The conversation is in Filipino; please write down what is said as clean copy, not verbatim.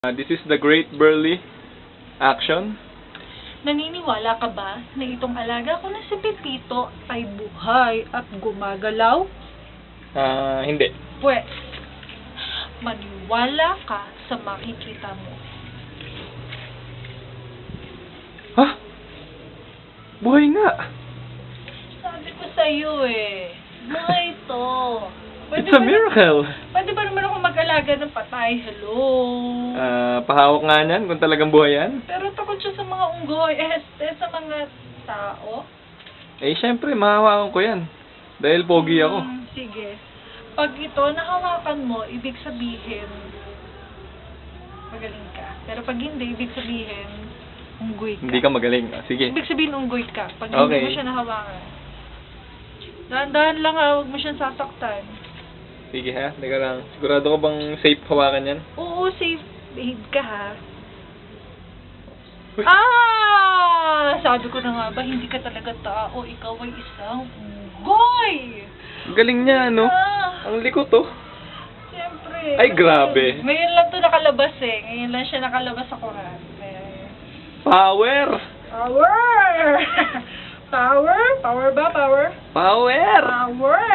This is the Great Burly Action. Naniniwala ka ba na itong alaga ko na si Pepito ay buhay at gumagalaw? Hindi. Pwes, maniwala ka sa makikita mo. Ha? Buhay nga! Sabi ko sa'yo buhay ito. It's a miracle! Pwede ba naman ako mag-alaga ng patay? Hello? Pahawak nga niyan kung talagang buhay yan. Pero takot siya sa mga unggoy, sa mga tao. Syempre, mahawakan ko yan. Dahil pogi ako. Sige. Pag ito, nahawakan mo, ibig sabihin, magaling ka. Pero pag hindi, ibig sabihin, unggoy ka. Hindi ka magaling. Sige. Ibig sabihin, unggoy ka. Pag Okay. hindi mo siya nahawakan. Dahan-dahan lang huwag mo siyang sasaktan. Sige ha, teka lang. Sigurado ka bang safe hawakan yan? Oo, safe. Behave ka ha. Uy. Sabi ko na nga ba, hindi ka talaga tao. Ikaw ay isang unggoy! Galing niya, no? Ang likot, oh. Siyempre. Ay, grabe. Ngayon lang to nakalabas Ngayon lang siya nakalabas sa Quran. Power! Power! Power? Power ba? Power? Power! Power!